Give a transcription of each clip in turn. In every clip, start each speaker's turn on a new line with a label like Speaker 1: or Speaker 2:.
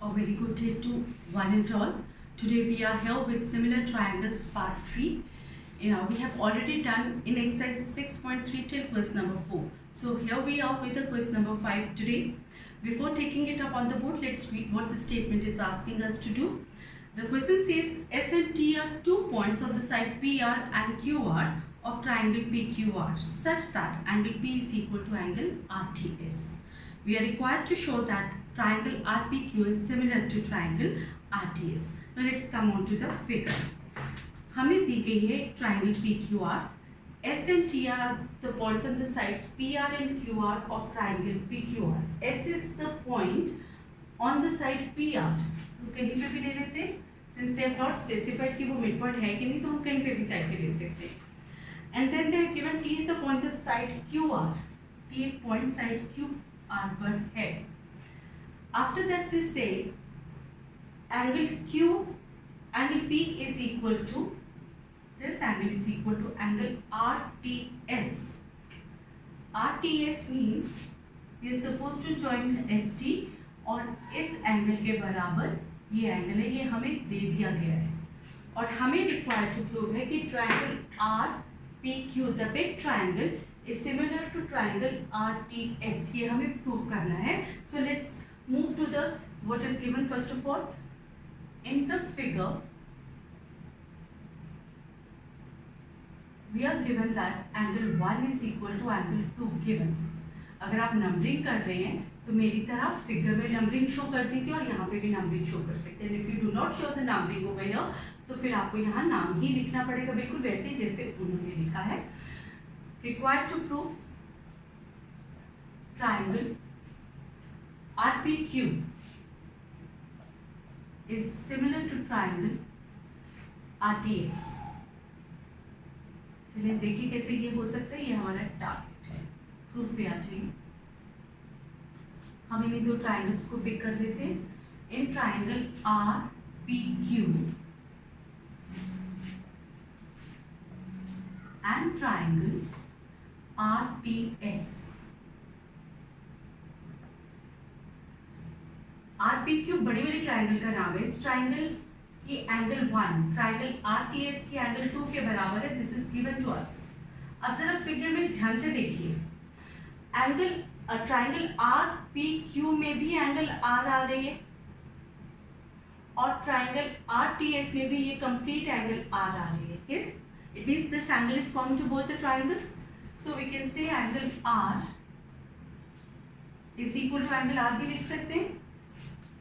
Speaker 1: A very good day to one and all. Today we are here with similar triangles part 3. We have already done in exercise 6.3 till quiz number 4. So here we are with the quiz number 5 today. Before taking it up on the board, let's read what the statement is asking us to do. The question says S and T are 2 points of the side PR and QR of triangle PQR such that angle P is equal to angle RTS. We are required to show that triangle RPQ is similar to triangle RTS. Now let's come on to the figure. हमें दी गई है triangle PQR. S and T are the points on the sides PR and QR of triangle PQR. S is the point on the side PR. तो कहीं पे भी ले लेते हैं. Since they have not specified कि वो midpoint है कि नहीं, तो हम कहीं पे भी side पे ले सकते हैं. And then they have given T is a point the side QR. T एक point side QR पर है. After that they say angle P is equal to this angle is equal to angle RTS. RTS means we are supposed to join ST और इस angle के बराबर ये angle है, ये हमें दे दिया गया है और हमें रिक्वायर्ड टू प्रूव है कि triangle RPQ the big triangle is similar to triangle RTS. ये हमें प्रूव करना है. So let's move to the what is given first of all in the figure. We are given that angle 1 is equal to angle 2 given. अगर आप numbering कर रहे हैं तो मेरी तरह फिगर में नंबरिंग शो कर दीजिए और यहाँ पे भी नंबरिंग शो कर सकते हैं. If you do not show the numbering over here तो फिर आपको यहाँ नाम ही लिखना पड़ेगा, बिल्कुल वैसे ही जैसे उन्होंने लिखा है. Required to prove triangle RPQ is similar to triangle RTS. चलिए देखिए कैसे ये हो सकता है. ये हमारा टार्गेट है. प्रूफ पे आ जाइए. हम इन दो ट्राइंगल्स को पिक कर लेते हैं. In triangle RPQ and triangle RTS. RPQ बड़ी वाली ट्राइंगल का नाम है. इस ट्राइंगल की एंगल 1 ट्राइंगल RTS की एंगल 2 के बराबर है. This is given to us. अब जरा फिगर में ध्यान से देखिए. एंगल ट्राइंगल RPQ में भी एंगल R आ रही है और ट्राइंगल RTS में भी ये कंप्लीट एंगल R आ रही है. Yes, it means this angle is common to both the triangles. So we can say angle R is equal to angle R भी लिख सकते हैं.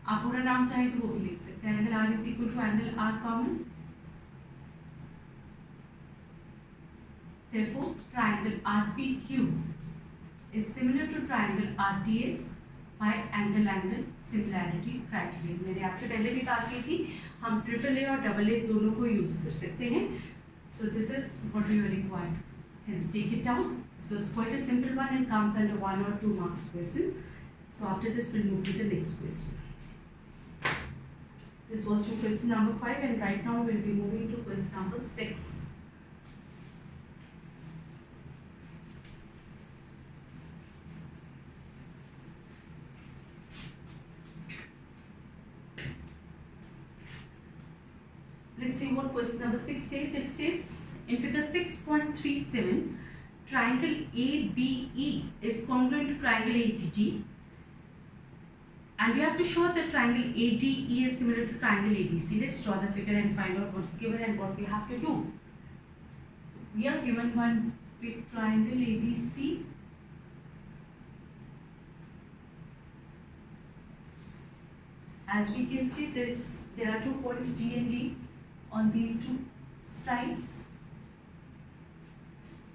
Speaker 1: आप पूरा नाम चाहे तो वो भी लिख सकते हैं. Angle R is equal to angle R common. Therefore, triangle RPQ is similar to triangle RTS by angle similarity criterion. मैंने आपसे पहले भी बात की थी, हम AAA और AA दोनों को यूज कर सकते हैं. So this is what we are required. Hence take it down. This was quite a simple one and comes under 1 or 2 marks question. So after this we'll move to the next question. This was to question number 5 and right now we'll be moving to question number 6. Let's see what question number 6 says. It says in figure 6.37 triangle ABE is congruent to triangle ACT and we have to show that triangle ADE is similar to triangle ABC. Let's draw the figure and find out what's given and what we have to do. We are given one big triangle ABC. As we can see this, there are 2 points D and E on these 2 sides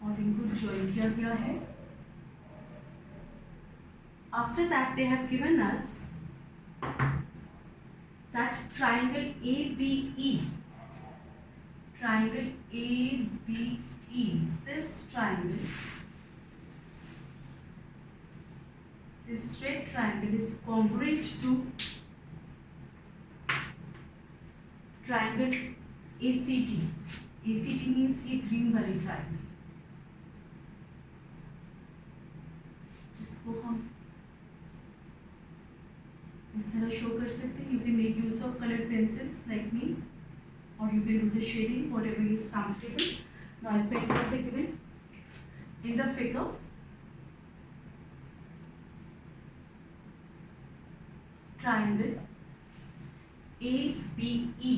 Speaker 1: और इनको join किया गया है. After that they have given us that triangle ABE, this triangle, this straight triangle is congruent to triangle ACT. ACT means ये green वाली triangle. इसको हम इस तरह शो कर सकते हैं. You can make use of colour pencils like me, or you can do the shading, whatever is comfortable. Now I'll paint what they given in the figure. Triangle ABE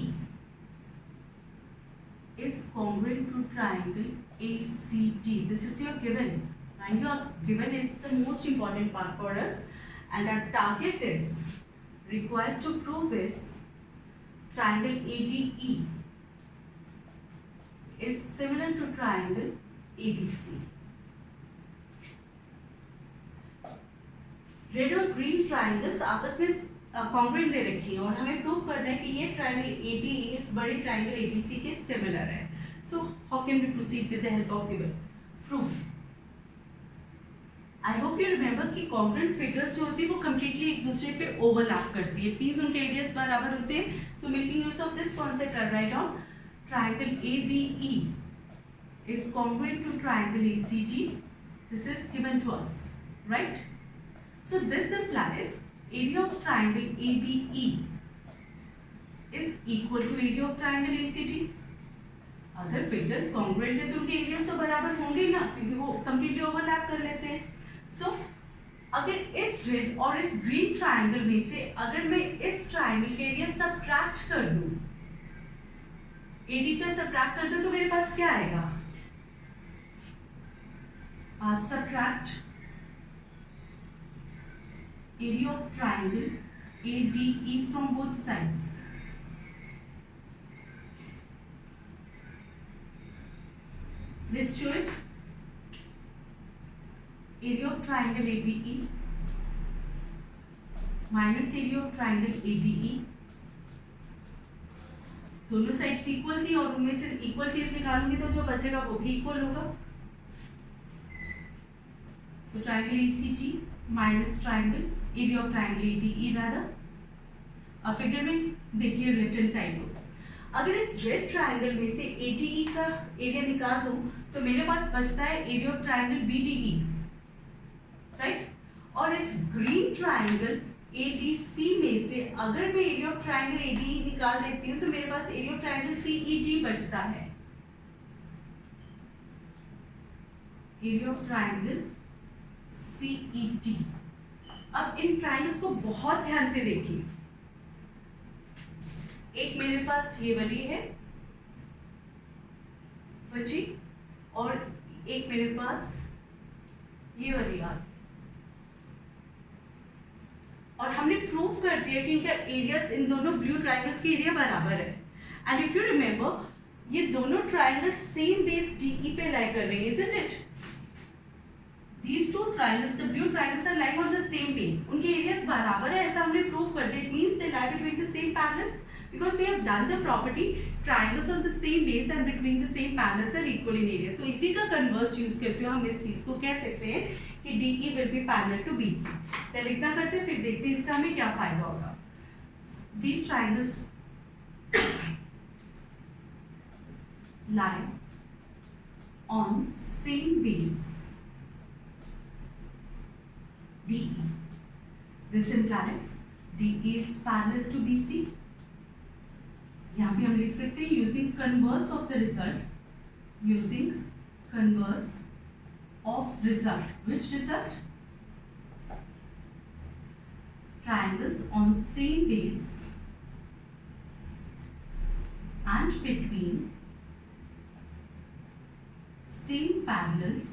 Speaker 1: is congruent to triangle ACD. This is your given, and your given is the most important part for us, and our target is required to prove is triangle ADE is similar to triangle ABC. Red और green triangles आपस में congruent दे रखी हैं और हमें prove करना है कि ये ट्राइंगल ADE इस बड़े ट्राइंगल ABC के सिमिलर है. So how can we proceed with the help of given proof. I hope you remember कि कॉन्ग्रुएंट फिगर्स जो होती है वो कम्प्लीटली एक दूसरे पे ओवरलैप करती है. प्लीज उनके एरियाज बराबर होते हैं. So making use of this concept I write down triangle ABE is congruent to triangle ACD. This is given to us, right? So this implies area of triangle ABE is equal to area of triangle ACD. अगर figures congruent है तो उनके areas तो बराबर होंगे ही ना, क्योंकि वो कंप्लीटली ओवरलैप कर लेते हैं. सो अगर इस रेड और इस ग्रीन ट्राइंगल में से अगर मैं इस ट्राइंगल के एरिया सबट्रैक्ट कर दूं, AD का सबट्रैक्ट कर दो तो मेरे पास क्या आएगा. Subtract area of triangle ADE from both sides. Let's show it. Area of triangle ABE minus area of triangle ADE. दोनों साइड्स इक्वल थी और उनमें से इक्वल चीज निकालूंगी तो जो बचेगा वो भी इक्वल होगा. So triangle ACD minus triangle area of triangle ADE rather. अब फिगर में देखिए लेफ्ट हैंड साइड को. अगर इस रेड ट्राइंगल में से ADE का एरिया निकाल दूं तो मेरे पास बचता है area of triangle BDE, right. और इस ग्रीन ट्राइंगल ADC में से अगर मैं एरिया ऑफ ट्राइंगल ADE निकाल देती हूँ तो मेरे पास एरिया ऑफ ट्राइंगल CED बचता है. Area of triangle CED. अब इन ट्राइंगल्स को बहुत ध्यान से देखिए. एक मेरे पास ये वाली है बची और एक मेरे पास ये वाली आ. और हमने प्रूव कर दिया कि इनका एरियाज इन दोनों ब्लू ट्राइंगल्स के एरिया बराबर है. एंड इफ यू रिमेंबर ये दोनों ट्राइंगल्स सेम बेस DE पे लाई कर रही हैं, isn't it? These two triangles, the blue triangles are lying on the same base. उनके एरियाज बराबर है, ऐसा हमने प्रूव कर दिया. It means they lie between the same parallels because we have done the property triangles on the same base and between the same parallels are equal in area. तो इसी का कन्वर्स यूज करते हुए हम इस चीज को कह सकते हैं कि DE will be parallel to BC. पहले इतना करते हैं फिर देखते हैं इसका हमें क्या फायदा होगा. These triangles lie on same base DE. This implies DE is parallel to BC. यहाँ पे हम लिख सकते हैं using converse of the result. Using converse of result. Which result? Triangles on same base and between same parallels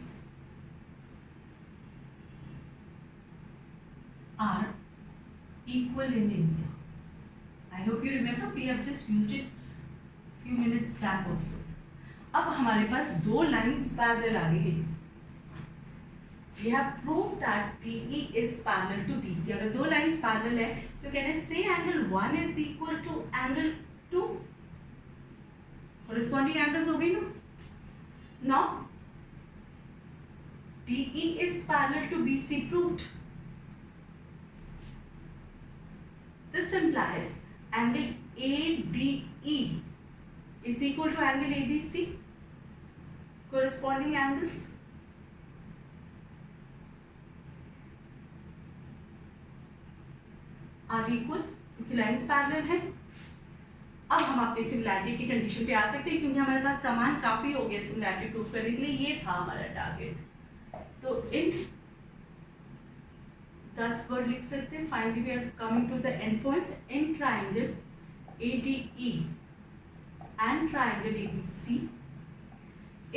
Speaker 1: are equal in area. I hope you remember we have just used it few minutes back also. अब हमारे पास दो lines parallel आ गई हैं. We have proved that DE is parallel to BC. अगर दो lines parallel है तो कहते हैं say angle 1 is equal to angle 2. Corresponding angles हो गई ना. Now DE is parallel to BC proved. This implies angle ADE is equal to angle ADC. Corresponding angles. Are equal, क्योंकि लाइंस पैरेलल है। अब हम अपनी सिमिलैरिटी की condition पे आ सकते हैं, क्योंकि हमारे पास सामान काफ़ी हो गया सिमिलैरिटी प्रूफ करने के लिए, ये था हमारा टारगेट। तो इन 10 वर्ड लिख सकते हैं। Finally we are coming to the end point. In triangle ADE and triangle ABC,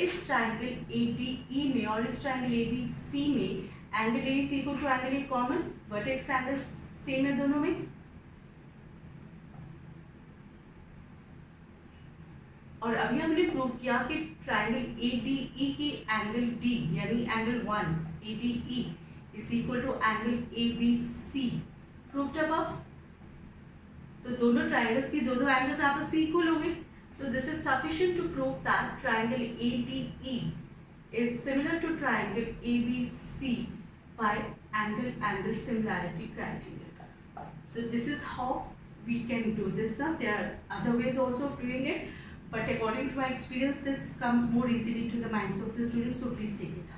Speaker 1: इस ट्राइंगल ADE में और इस ट्राइंगल ABC में angle A is equal to angle A common, vertex angle same है दोनों में। और अभी हमने प्रूव किया कि ट्राइंगल ADE की एंगल D यानी angle 1 ADE is equal to angle ABC, proved above. तो दोनों ट्राइंगल्स की दो एंगल्स आपस में इक्वल हो गए। So this is sufficient to prove that triangle ADE is similar to triangle ABC by angle similarity criteria. So this is how we can do this. There are other ways also of doing it, but according to my experience, this comes more easily to the minds of the students. So please take it up.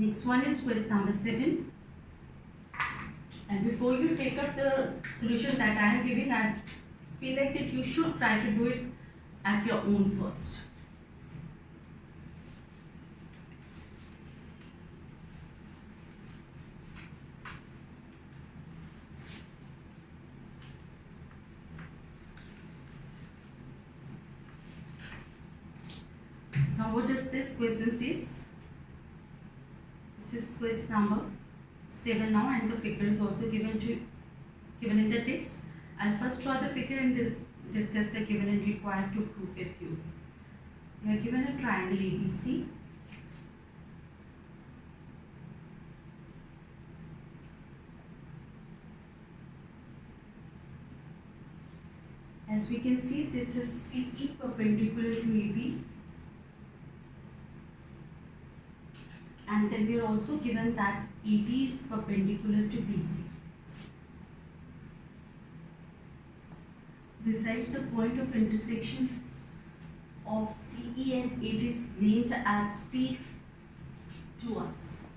Speaker 1: Next one is question number 7. And before you take up the solution that I am giving, I feel like that you should try to do it at your own first. Now what does this question says? This is question number 7 now, and the figure is also given in the text. I'll first draw the figure and discuss the given and required to prove with you. We are given a triangle ABC. As we can see, this is CE perpendicular to AB. And then we are also given that ED is perpendicular to BC. Besides, the point of intersection of CE and AD is named as P to us.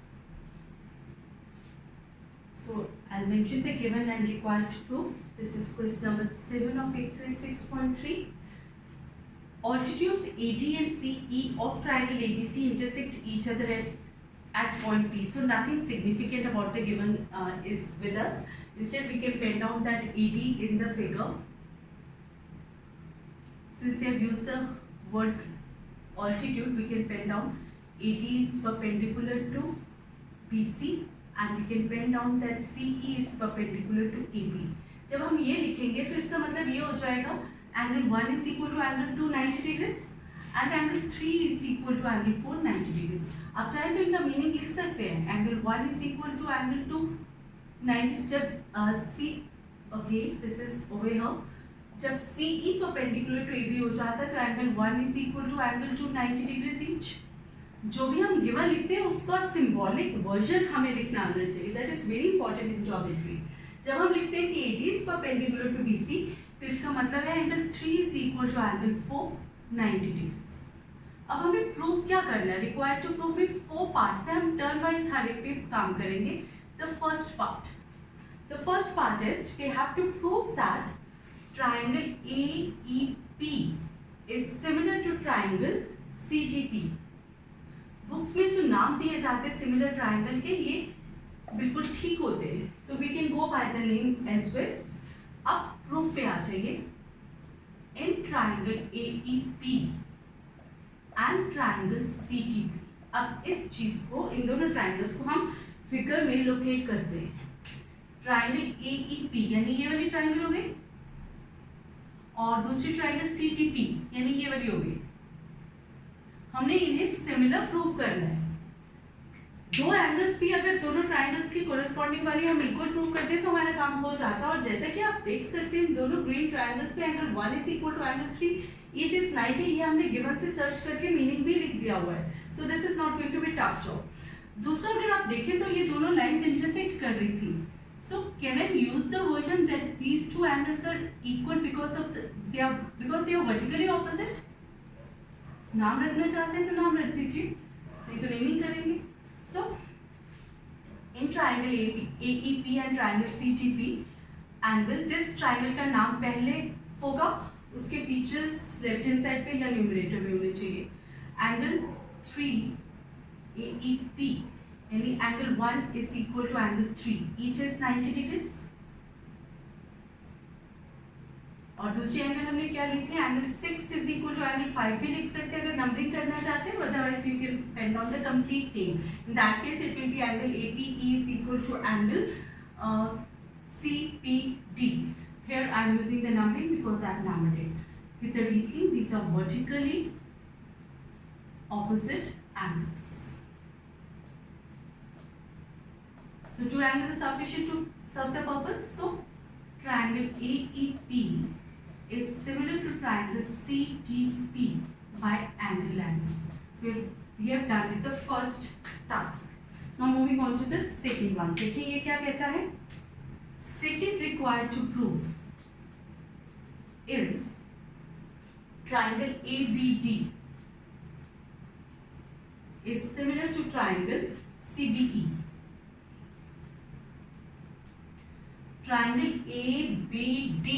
Speaker 1: So I'll mention the given and required to prove. This is question number 7 of exercise 6.3. Altitudes AD and CE of triangle ABC intersect each other at point P. So nothing significant about the given is with us. Instead, we can pen down that AD in the figure. Since they have used the word altitude, we can pen down AD is perpendicular to BC, and we can pen down that CE is perpendicular to AB. जब हम ये लिखेंगे तो इसका मतलब ये हो जाएगा angle 1 is equal to angle 2 90 degrees and angle 3 is equal to angle 4 90 degrees. आप चाहे तो इनका मीनिंग लिख सकते हैं। Angle 1 is equal to angle 2 90, जब C, okay, this is over here, जब CE perpendicular to AB हो जाता है तो angle 1 is equal to angle 2 90 degrees each. जो भी हम गिवन लिखते हैं उसका सिंबॉलिक वर्जन हमें लिखना आना चाहिए। That is very important in geometry. जब हम लिखते हैं कि AD is perpendicular to BC, तो इसका मतलब है angle 3 is equal to angle 4 90 degrees. अब हमें प्रूव क्या करना है? रिक्वायर्ड टू प्रूव में 4 पार्ट्स हैं, हम टर्न वाइज हर एक पे काम करेंगे। The first part is we have to prove that triangle AEP is similar to triangle CTP. Books में जो नाम दिए जाते हैं सिमिलर ट्राइंगल के, ये बिल्कुल ठीक होते हैं, तो we can go by the name as well. अब प्रूफ पे आ जाइए. In triangle AEP and triangle CTP, अब इस चीज को, इन दोनों ट्राइंगल्स को हम फिगर में लोकेट करते हैं. ट्राइंगल AEP यानी ये वाली ट्राइंगल हो गई, और दूसरी ट्राइंगल CTP यानी ये वाली हो गई. हमने इन्हें सिमिलर प्रूव करना है. दो एंगल्स भी अगर दोनों ट्राइंगल्स की कोरिस्पॉन्डिंग वाली हम इक्वल प्रूव करते हैं तो हमारा काम हो जाता है. और जैसे कि आप देख सकते हैं दोनों ग्रीन ट्राइंगल्स पे angle 1 is equal to angle 3 ये चीज 90 ये हमने गिवन से सर्च करके मीनिंग भी लिख दिया हुआ है, so this is not going to be tough job. दूसरा अगर आप देखें तो ये दोनों लाइंस इंटरसेक्ट कर रही थी, so can I use the version that these two angles are equal because they are vertically opposite? नाम रखना चाहते हैं तो नाम रख दीजिए, नहीं तो नहीं करेंगे। So in triangle AEP and triangle CTP angle, जिस ट्राइंगल का नाम पहले होगा उसके फीचर्स लेफ्ट हैंड साइड पे या न्यूमरेटर में होने चाहिए। एंगल 3 AEP यानी angle 1 is equal to angle 3, each is 90 degrees. और दूसरी एंगल हमने क्या लिखी है, angle 6 is equal to angle 5 भी लिख सकते हैं अगर नंबरिंग करना चाहते हैं, otherwise you can depend on the complete thing. In that case it will be angle APE is equal to angle CPD. Here I am using the numbering because I have numbered it. With the reasoning, these are vertically opposite angles. So two angles are sufficient to serve the purpose. So triangle AEP is similar to triangle CTP by angle. So we have done with the first task. Now moving on to the second one. देखिए ये क्या कहता है, second required to prove is triangle ABD is similar to triangle CBE. Triangle ABD,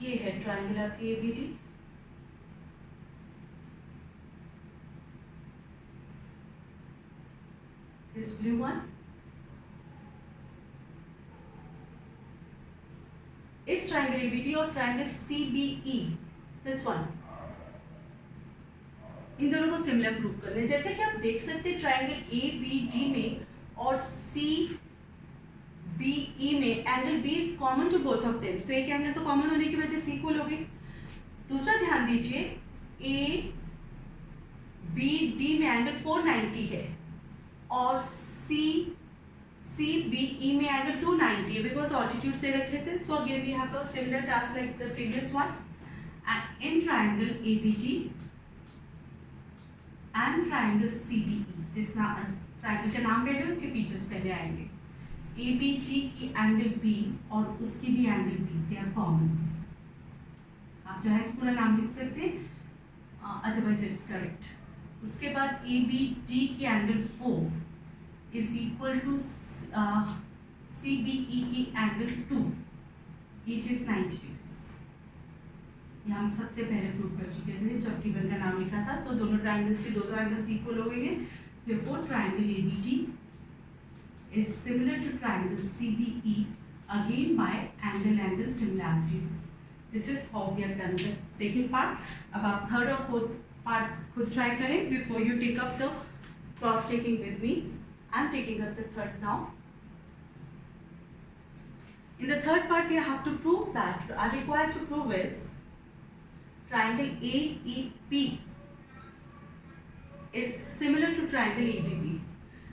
Speaker 1: ये है triangle आपकी ABD, this blue one, इस triangle ABD और ट्राइंगल CBE, दिस वन, इन दोनों को सिमिलर प्रूव करना है। जैसे कि आप देख सकते हैं ट्राइंगल ABD में और CBE में angle B is common to both of them, तो एक एंगल तो कॉमन होने की वजह से इक्वल हो गई। दूसरा ध्यान दीजिए ABD में एंगल 490 है और CBE में एंगल 290 है बिकॉज ऑल्टीट्यूड से रखे थे। So again we have a similar task like the previous one, and in triangle ABD and triangle CBE, जिस ट्राइंगल का नाम पहले उसके फीचर्स पहले आएंगे। ABD की एंगल B और उसकी भी angle B, they are common. आप चाहे तो पूरा नाम लिख सकते हैं, अदरवाइज इट्स करेक्ट। उसके बाद ABD की angle 4 is equal to CBE की एंगल 2, ईच इज 90 डिग्रीज। ये हम सबसे पहले प्रूव कर चुके थे जब गिवन का नाम लिखा था। सो दोनों ट्राइंगल्स के दो एंगल्स इक्वल हो गए हैं, therefore triangle ABD is similar to triangle CBE again by angle similarity. This is how we have done the second part. अब आप third और fourth part खुद try करें before you take up the cross checking with me. I am taking up the third now. In the third part we have to prove that are required to prove is triangle AEP is similar to triangle ABB.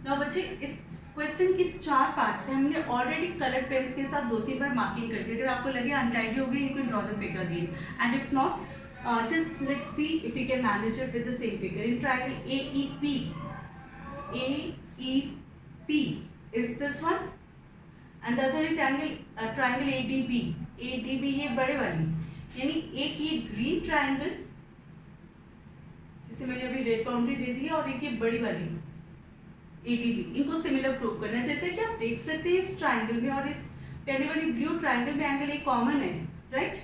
Speaker 1: Now बच्चे इस question के 4 parts हैं, हमने already colour pens के साथ 2-3 बार marking कर दी। अगर आपको लगे अनटाइडी हो गई, you can draw the figure again, and if not just let's see if we can manage it with the same figure. In triangle AEP is this one and the other is angle triangle ADB ये बड़े वाली, यानी एक ये green triangle जिसे मैंने अभी red boundary दे दी है और एक ये बड़ी वाली ADB, इनको सिमिलर प्रूव करना है। जैसे कि आप देख सकते हैं इस ट्राइंगल में और इस पहले वाली ब्लू ट्राइंगल में एंगल एक कॉमन है, राइट,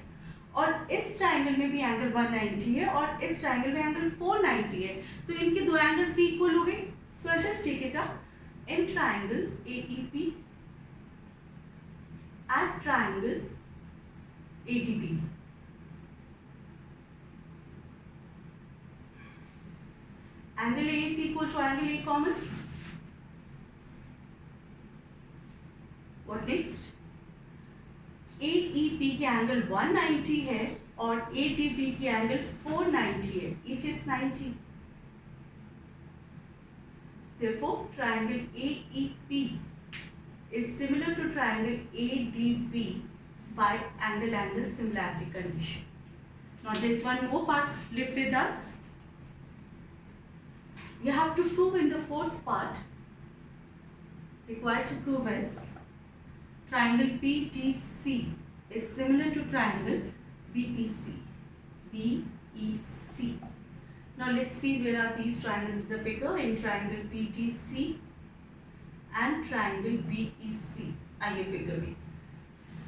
Speaker 1: और इस ट्राइंगल में भी एंगल 190 है और इस ट्राइंगल में एंगल 490 है, तो इनके दो एंगल्स भी इक्वल हो गए। So I just take it up in triangle AEP and triangle ADB, angle A is equal to angle A common. What next? AEP की एंगल 190 है और ADB की एंगल 490 है, each is 90. Therefore, triangle AEP is similar to triangle ADB by angle similarity condition. Now there is one more part left with us. You have to prove in the fourth part, required to prove is triangle PTC is similar to triangle BEC. BEC. Now let's see where are these triangles in the figure. In triangle PTC and triangle BEC. आइए figure में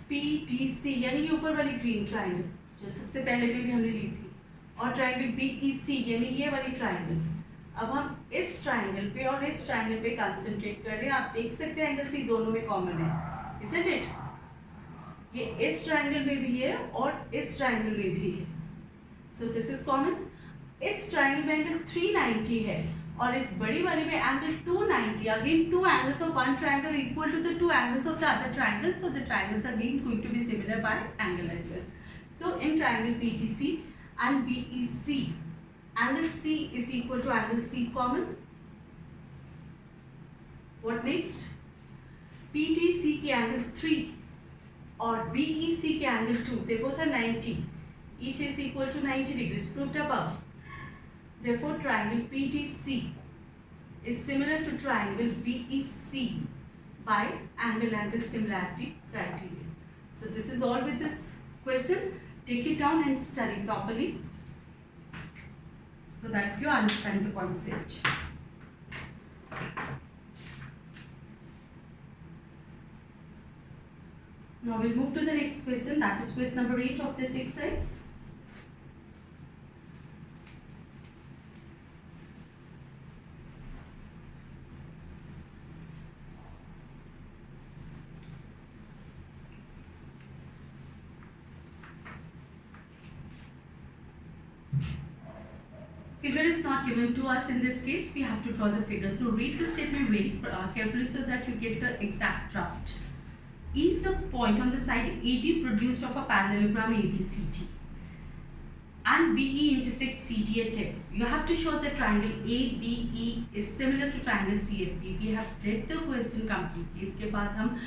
Speaker 1: PTC यानी ये ऊपर वाली green triangle जो सबसे पहले में भी हमने ली थी, और ट्राइंगल BEC यानी ये वाली ट्राइंगल। अब हम इस ट्राइंगल पे और इस ट्राइंगल पे कंसंट्रेट कर रहे हैं। आप देख सकते हैं एंगल C दोनों में कॉमन है, isn't it? ये इस ट्राइंगल में भी है और इस ट्राइंगल में भी है, सो दिस इज कॉमन। इस ट्राइंगल में एंगल 390 है और इस बड़ी वाली में angle 290. Again, two angles of one triangle equal to the two angles of the other triangle. So the triangles are again going to be similar by angle as well. So in triangle PTC and BEC, angle C is equal to angle C common. What next? PTC की angle 3 और BEC के angle 2. They both are 90. Each is equal to 90 degrees. Proved above. Therefore, triangle PTC is similar to triangle BEC by angle similarity criterion. So this is all with this question. Take it down and study properly so that you understand the concept. Now we'll move to the next question, that is question number 8 of this exercise. Figure is not given to us in this case, we have to draw the figure. So read the statement very carefully so that you get the exact draft. E is a point on the side AD produced of a parallelogram ABCD and BE intersects CD at F. You have to show that triangle ABE is similar to triangle CFB. We have read the question completely. इसके बाद हम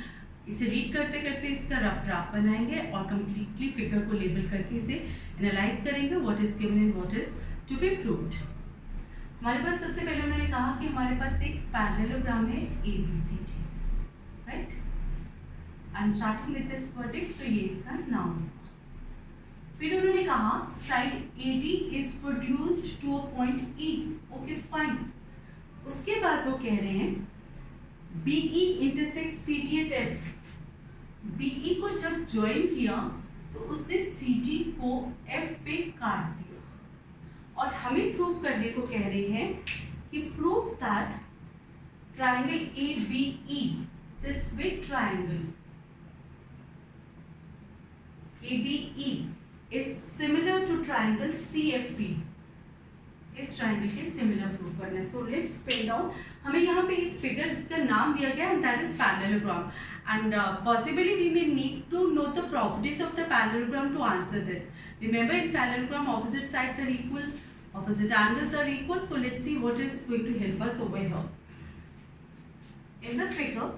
Speaker 1: इसे read करते करते इसका rough draft बनाएंगे और completely figure को लेबल करके इसे एनालाइज करेंगे, what is given and what is to be proved. हमारे पास सबसे पहले उन्होंने कहा कि हमारे पास एक पैरेललोग्राम है ABCD, right, and starting with this vertex, तो ये इसका नाम होगा। फिर उन्होंने कहा side AD is produced to a point E, okay fine. उसके बाद वो कह रहे हैं BE intersect CD at F। BE को जब ज्वाइन किया तो उसने CD को F पे काट दिया, और हमें प्रूव करने को कह रहे हैं कि prove that triangle ABE, this big triangle ABE is similar to triangle CFB. इस ट्राइंगल के सिमिलर प्रूव करना है। So let's spell down. हमें यहाँ पे एक फिगर का नाम दिया गया and that is parallelogram, and possibly we may need to know the properties of the parallelogram to answer this. Remember in parallelogram opposite sides are equal, opposite angles are equal. So let's see what is going to help us over here. In the figure,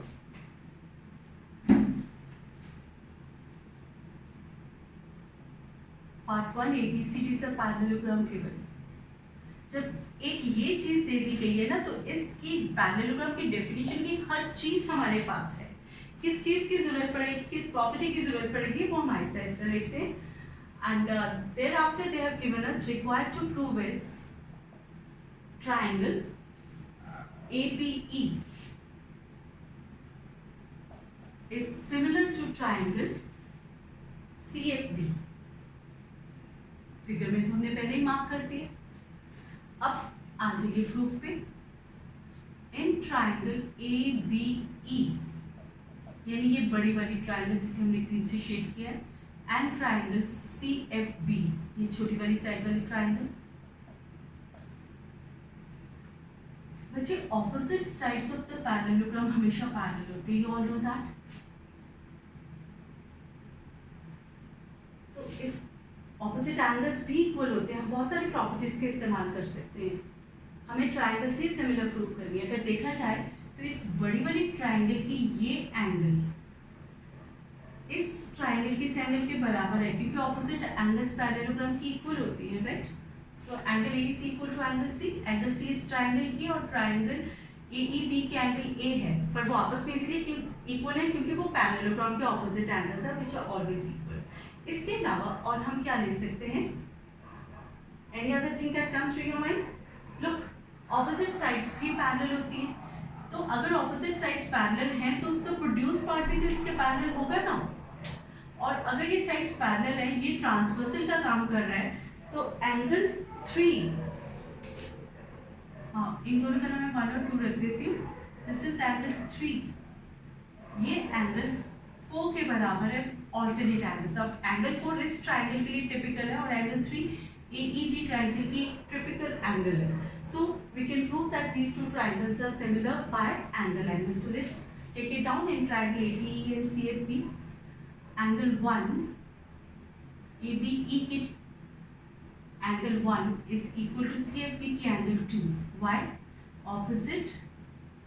Speaker 1: part 1 ABCD is a parallelogram given. जब एक ये चीज दे दी गई है ना, तो इसकी parallelogram की डेफिनेशन की हर चीज हमारे पास है। किस चीज की जरूरत पड़ेगी, किस प्रॉपर्टी की जरूरत पड़ेगी, वो हम एक्सरसाइज कर लेते हैं। And thereafter they have given us required to prove is triangle ABE is similar to triangle CFB. Figure में तो हमने पहले ही मार्क कर दिया। अब आ जाइए प्रूफ पे। इन ट्राइंगल ABE यानी ये बड़ी वाली ट्राइंगल जिसे हमने ग्रीन से शेड किया है, एंड ट्राइंगल CFB ये छोटी वाली साइड वाली ट्राइंगल। बच्चे opposite sides of the parallelogram हमेशा पैरेलल होते हैं, यू ऑल नो दैट। तो इस ऑपोजिट एंगल्स भी इक्वल होते हैं। हम बहुत सारी प्रॉपर्टीज के इस्तेमाल कर सकते हैं। हमें ट्राइंगल से सिमिलर प्रूव करनी है। अगर देखा जाए तो इस बड़ी वाली ट्राइंगल की ये एंगल इस ट्राइंगल की इस एंगल के बराबर है, क्योंकि ऑपोजिट एंगल्स पैरेललोग्राम की इक्वल होती है, right? So angle A is equal to angle C is triangle की, और ट्राइंगल AEB के एंगल ए है, पर वो आपस में इसलिए इक्वल है क्योंकि वो पैरेललोग्राम के ऑपोजिट एंगल्स है, व्हिच आर ऑलवेज इक्वल। इसके अलावा और हम क्या ले सकते हैं? Any other thing that comes to your mind? Look, opposite sides भी पैरेलल होती हैं, तो अगर ऑपोजिट साइड्स पैरेलल हैं तो उसका प्रोड्यूस पार्ट भी तो इसके पैरेलल होगा ना। और अगर ये साइड्स पैरेलल है, ये ट्रांसवर्सल का काम कर रहा है, तो एंगल 3, हाँ इन दोनों का नाम मैं 1 और 2 रख देती हूँ। दिस इज एंगल 3, ये एंगल 4 के बराबर है, ऑल्टरनेट एंगल्स। अब एंगल 4 इस ट्राइंगल के लिए टिपिकल है, और एंगल 3 AEB triangle की typical angle है. So we can prove that these two triangles are similar by angle. So let's take it down in triangle ABE and CFB. Angle 1 ABE की angle 1 is equal to CFB की angle 2. Why? Opposite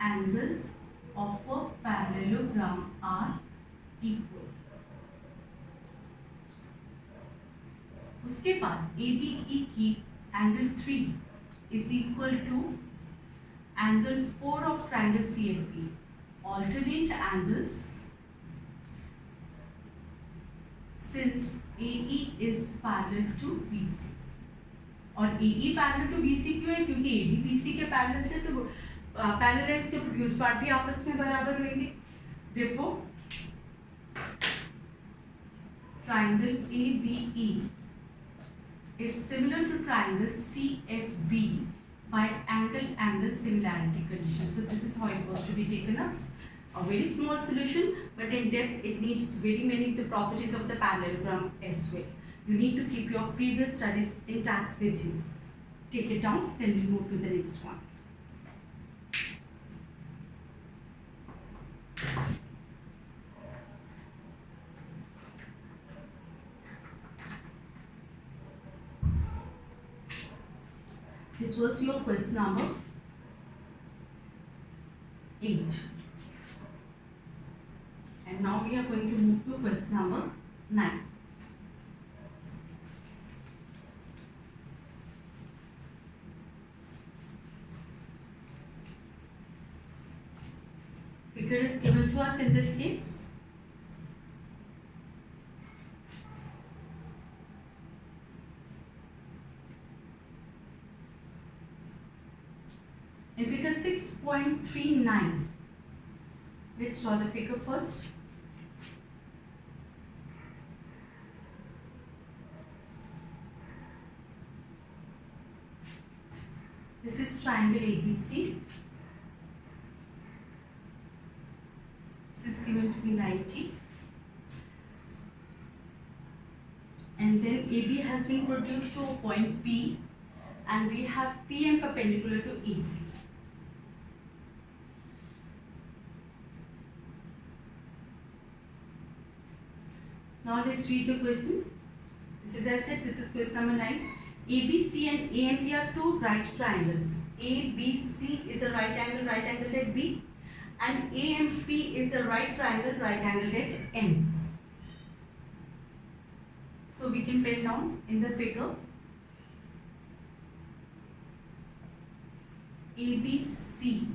Speaker 1: angles of a parallelogram are equal. उसके बाद ABE की angle 3 is equal to angle 4 of triangle CFB. Alternate angles since AE is parallel to BC. और AE parallel to BC क्यों है? क्योंकि AD BC के parallel से, तो पैरेलल है, इसके प्रोड्यूस पार्ट भी आपस में बराबर होंगे. Therefore triangle ABE is similar to triangle CFB by angle similarity condition. So this is how it was to be taken up. A very small solution, but in depth it needs very many of the properties of the parallelogram as well. You need to keep your previous studies intact with you. Take it down, then we'll move to the next one. This was your question number 8. And now we are going to move to question number 9. Figure is given to us in this case. In figure 6.39, let's draw the figure first. This is triangle ABC. This is given to be 90. And then AB has been produced to a point P, and we have PM perpendicular to AC. Now let's read the question. This is, as I said, this is question number 9. ABC and AMP are two right triangles. ABC is a right angle at B, and AMP is a right triangle at M. So we can pen down in the figure. ABC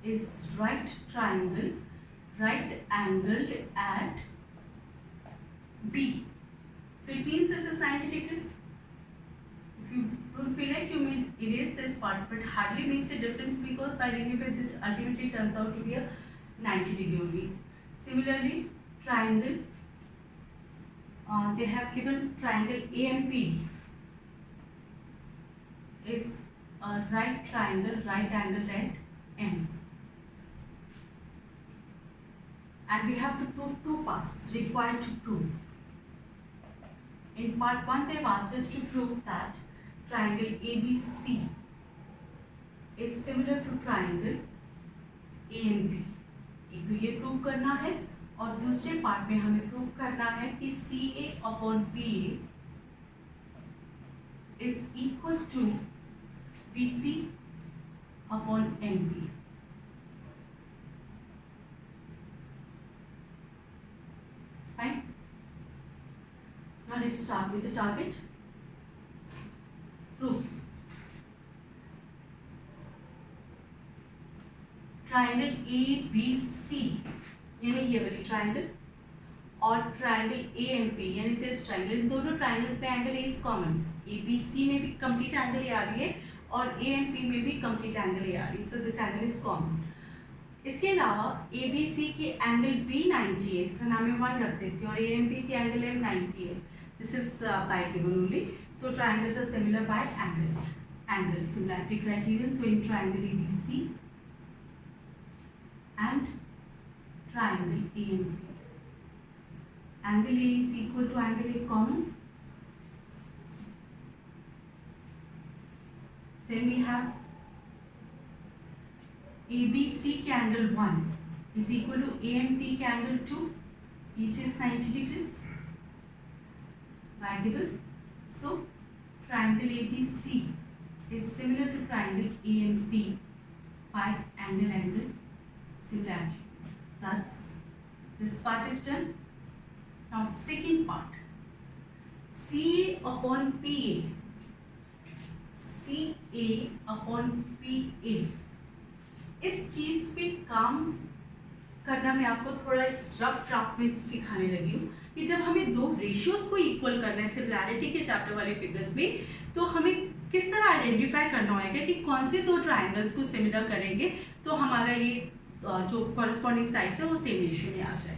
Speaker 1: is right triangle right angled at B. So it means this is 90 degrees. If you don't feel like, you may erase this part, but hardly makes a difference, because by anyway this ultimately turns out to be a 90 degree only. Similarly, triangle, they have given triangle AMP is a right triangle right angled at M. And we have to prove two parts required to prove. In part 1, they have asked us to prove that triangle ABC is similar to triangle AMP. एक तो ये prove करना है, और दूसरे part में हमें prove करना है कि CA upon BA is equal to BC upon MB. Fine. start with the target. Proof. Triangle ABC यानी ये वाली ट्राइंगल और ट्राइंगल AMP यानी दिस ट्राइंगल, इन दोनों ट्राइंगल्स पे angle A is common. ABC में भी कंप्लीट एंगल A आ रही है और AMP में भी कंप्लीट एंगल A आ रही है, so this angle is common. इसके अलावा ABC के एंगल B 90 है, इसका नाम मैं 1 रख देती हूँ, और AMP के एंगल M 90 है. This is by given only. So triangles are similar by angle similarity criterion. So in triangle ABC and triangle AMP, angle A is equal to angle A common. Then we have ABC के angle 1 is equal to AMP के angle 2, each is 90 degrees. By given, so triangle ABC is similar to triangle AMP by angle similarity. Thus, this part is done. Now, second part, CA upon PA. CA upon PA. इस चीज पे काम करना मैं आपको थोड़ा इस rough draft में सिखाने लगी हूँ कि जब हमें दो रेशियोज को इक्वल करना है सिमिलैरिटी के चैप्टर वाले फिगर्स में, तो हमें किस तरह आइडेंटिफाई करना होगा कि कौन से दो ट्राइंगल्स को सिमिलर करेंगे तो हमारा ये जो कॉरेस्पॉन्डिंग साइड्स है वो सेम रेशियो में आ जाए.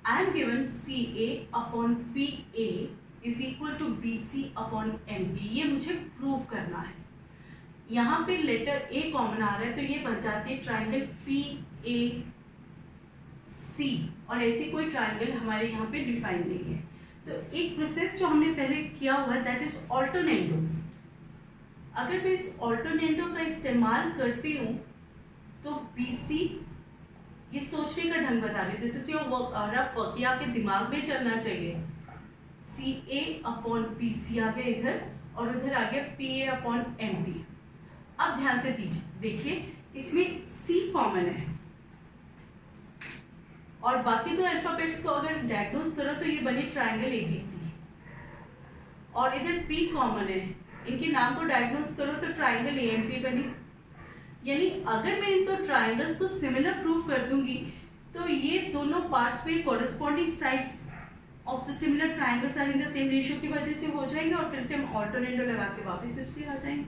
Speaker 1: I am given CA upon PA is equal to BC upon MP. ये मुझे प्रूव करना है. यहाँ पे लेटर A कॉमन आ रहा है तो ये बन जाती है ट्राइंगल PAC, और ऐसी कोई ट्राइंगल हमारे यहाँ पे डिफाइन नहीं है. तो एक प्रोसेस जो हमने पहले किया हुआ है दैट इज ऑल्टरनेंडो. अगर मैं इस ऑल्टरनेंडो का इस्तेमाल करती हूँ तो BC, ये सोचने का ढंग बता रही है, this is your work, rough work, ये आपके दिमाग में चलना चाहिए. CA अपॉन BC आ गया इधर और उधर आ गया PA अपॉन MP. अब ध्यान से देखिए, इसमें C कॉमन है और बाकी दो अल्फाबेट्स को अगर डायग्नोज करो तो ये बने ट्राइंगल ABC, और इधर P कॉमन है, इनके नाम को डायग्नोज करो तो ट्राइंगल AMP बनी. यानी अगर मैं इनको ट्राइंगल्स को सिमिलर प्रूव कर दूंगी तो ये दोनों पार्ट्स पे corresponding sides of the similar triangles are in the same ratio की वजह से हो जाएंगे और फिर से हम ऑल्टरनेटो लगा के वापस इस पे आ जाएंगे.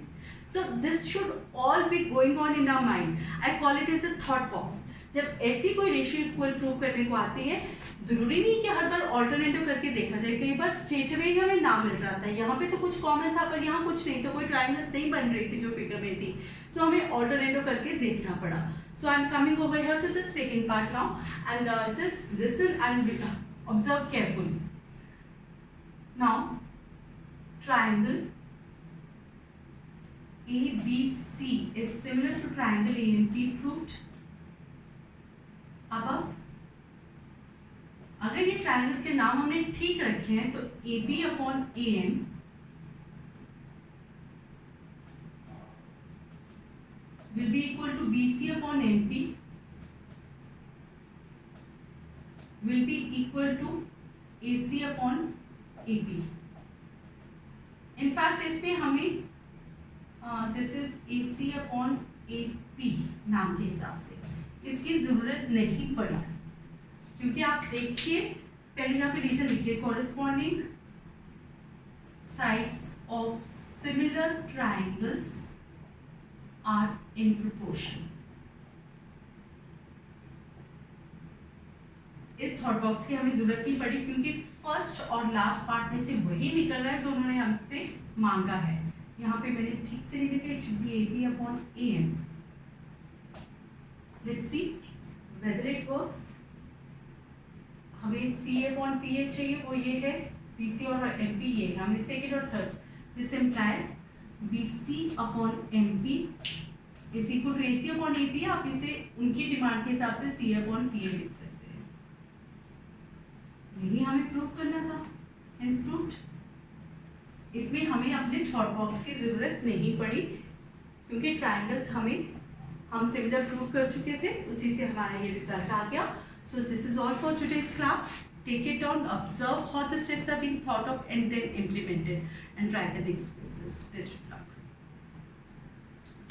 Speaker 1: So this should all be going on in our mind. I call it as a thought box. जब ऐसी कोई रेशियो इक्वल प्रूव करने को आती है, जरूरी नहीं कि हर बार ऑल्टरनेटिव करके देखा जाए, कई बार स्ट्रेट अवे ही हमें नाम मिल जाता है. यहाँ पे तो कुछ कॉमन था पर यहाँ कुछ नहीं, तो कोई ट्राइंगल्स नहीं बन रही थी जो फिगर में थी, सो हमें ऑल्टरनेटिव करके देखना पड़ा. So I am coming over here to the second part now and just listen and observe carefully. Now triangle ABC is similar to triangle AMP proved above. अगर ये ट्राइंगल्स के नाम हमने ठीक रखे हैं तो AB upon AM will be equal to BC upon MP will be equal to AC upon AB. In fact इसमें हमें this is AC upon AP नाम के हिसाब से इसकी जरूरत नहीं पड़ी, क्योंकि आप देखिए पहले यहाँ पे रीजन लिखिए, corresponding sides of similar triangles are in proportion. इस थॉट बॉक्स की हमें जरूरत नहीं पड़ी क्योंकि फर्स्ट और लास्ट पार्ट में से वही निकल रहा है जो उन्होंने हमसे मांगा है. यहाँ पे मैंने ठीक से लिखा है, it should be AB upon AM. Let's see whether it works. हमें CA अपॉन PA चाहिए, वो ये है, BC और MP ये है, हमें सेकेंड और third. This implies BC upon MP is equal to AC upon AP. आप इसे उनकी डिमांड के हिसाब से CA अपॉन PA लिख सकते हैं. यही हमें प्रूव करना था, हेंस प्रूव्ड. इसमें हमें अपने थॉट बॉक्स की जरूरत नहीं पड़ी क्योंकि ट्राइंगल्स हम सिमिलर प्रूव कर चुके थे, उसी से हमारा ये रिजल्ट आ गया. सो this is all for today's class. take it down, observe how the steps are being thought of, and then implement it and try the next quizzes. Best